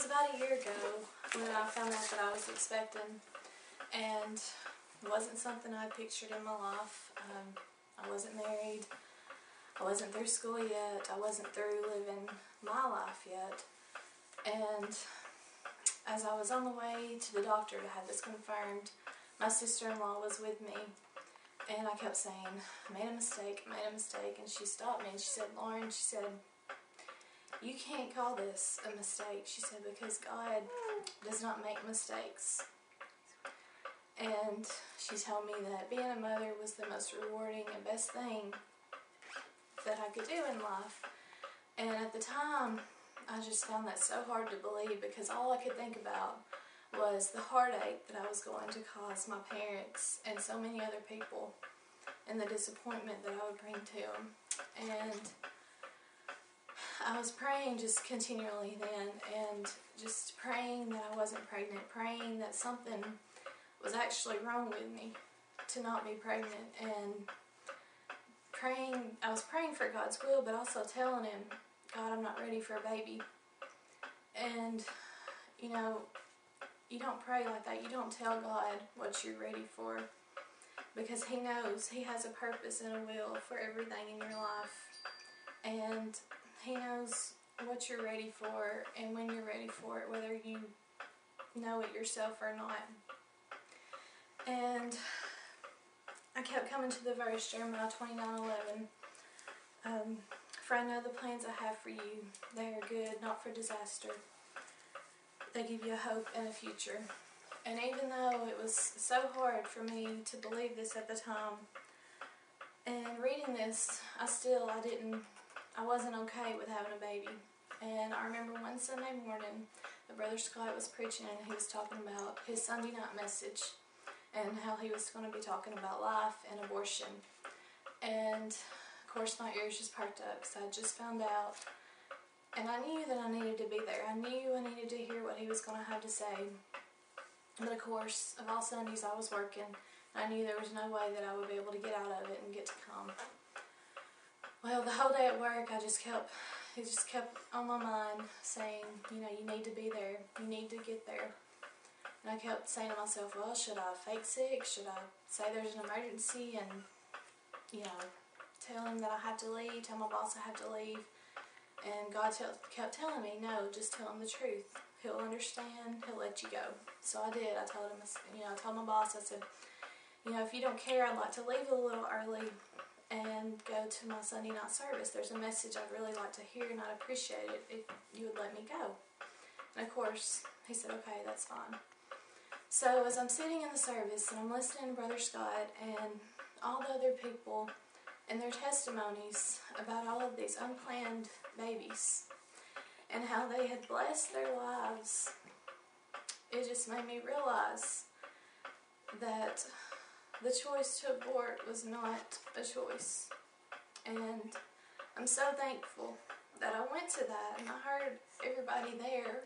was about a year ago when I found out that I was expecting, and it wasn't something I pictured in my life. I wasn't married. I wasn't through school yet. I wasn't through living my life yet. And as I was on the way to the doctor to have this confirmed, my sister-in-law was with me, and I kept saying, I made a mistake, and she stopped me and she said, Lauren, she said, you can't call this a mistake, she said, because God does not make mistakes. And she told me that being a mother was the most rewarding and best thing that I could do in life. And at the time, I just found that so hard to believe, because all I could think about was the heartache that I was going to cause my parents and so many other people, and the disappointment that I would bring to them. And I was praying just continually then, and just praying that I wasn't pregnant, praying that something was actually wrong with me to not be pregnant, and I was praying for God's will, but also telling Him, God, I'm not ready for a baby. And, you know, you don't pray like that. You don't tell God what you're ready for, because He knows. He has a purpose and a will for everything in your life. And He knows what you're ready for and when you're ready for it, whether you know it yourself or not. And I kept coming to the verse, Jeremiah 29:11. For I know the plans I have for you. They are good, not for disaster. They give you a hope and a future. And even though it was so hard for me to believe this at the time, and reading this, I wasn't okay with having a baby. And I remember one Sunday morning, Brother Scott was preaching, and he was talking about his Sunday night message, and how he was going to be talking about life and abortion. And of course my ears just perked up, because I just found out, and I knew that I needed to be there. I knew I needed to hear what he was going to have to say. But of course, of all Sundays I was working, and I knew there was no way that I would be able to get out of it and get to come. Well, the whole day at work, it just kept on my mind saying, you know, you need to be there, you need to get there. And I kept saying to myself, well, should I fake sick? Should I say there's an emergency and, you know, tell him that I have to leave, tell my boss I have to leave? And God kept telling me, no, just tell him the truth. He'll understand, he'll let you go. So I did. I told him, I told my boss, I said, if you don't care, I'd like to leave a little early and go to my Sunday night service. There's a message I'd really like to hear, and I'd appreciate it if you would let me go. And of course, he said, okay, that's fine. So as I'm sitting in the service and I'm listening to Brother Scott and all the other people and their testimonies about all of these unplanned babies and how they had blessed their lives, it just made me realize that the choice to abort was not a choice. And I'm so thankful that I went to that and I heard everybody there.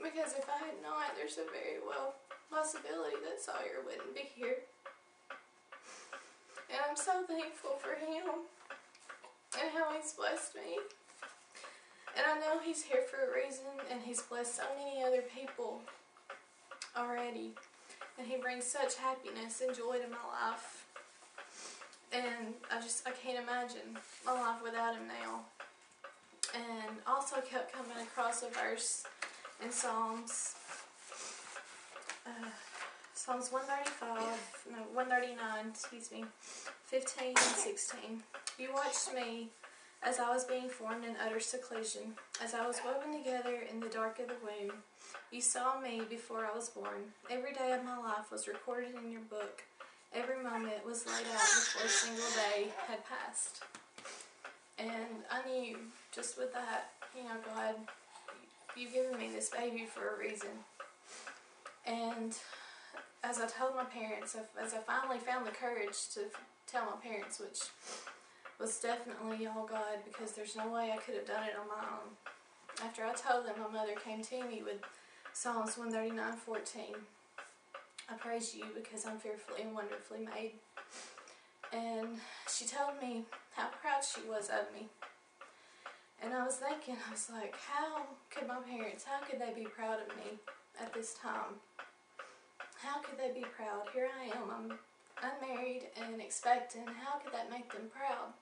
Because if I had not, there's a very well possibility that Sawyer wouldn't be here. And I'm so thankful for him and how he's blessed me. And I know he's here for a reason, and he's blessed so many other people already. And he brings such happiness and joy to my life. And I can't imagine my life without him now. And also kept coming across a verse in Psalms 139, 15 and 16. You watched me as I was being formed in utter seclusion, as I was woven together in the dark of the womb. You saw me before I was born. Every day of my life was recorded in your book. Every moment was laid out before a single day had passed. And I knew, just with that, God, you've given me this baby for a reason. And as I told my parents, as I finally found the courage to tell my parents, which was definitely all God, because there's no way I could have done it on my own. After I told them, my mother came to me with Psalms 139:14. I praise you because I'm fearfully and wonderfully made. And she told me how proud she was of me. And I was thinking, I was like, how could my parents, how could they be proud of me at this time? How could they be proud? Here I am, I'm unmarried and expectant. How could that make them proud?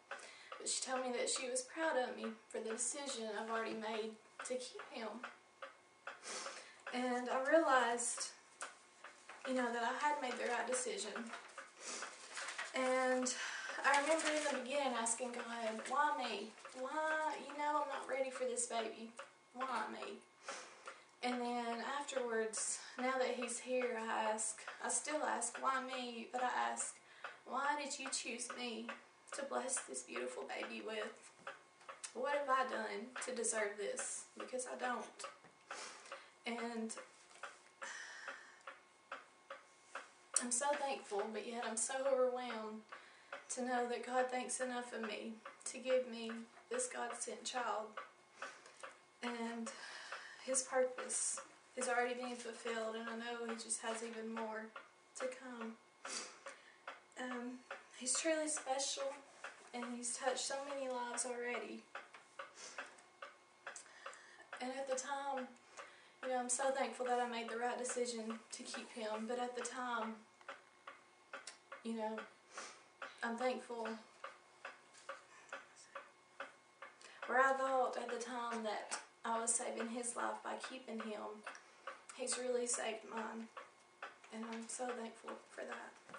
But she told me that she was proud of me for the decision I've already made to keep him. And I realized, you know, that I had made the right decision. And I remember in the beginning asking God, why me? Why, you know, I'm not ready for this baby. Why me? And then afterwards, now that he's here, I still ask, why me? But I ask, why did you choose me to bless this beautiful baby with? What have I done to deserve this? Because I don't. And I'm so thankful, but yet I'm so overwhelmed to know that God thinks enough of me to give me this God-sent child. And His purpose is already being fulfilled, and I know He just has even more to come. He's truly special, and He's touched so many lives already. And at the time, you know, I'm so thankful that I made the right decision to keep him. But at the time, you know, I'm thankful. Where I thought at the time that I was saving his life by keeping him, He's really saved mine. And I'm so thankful for that.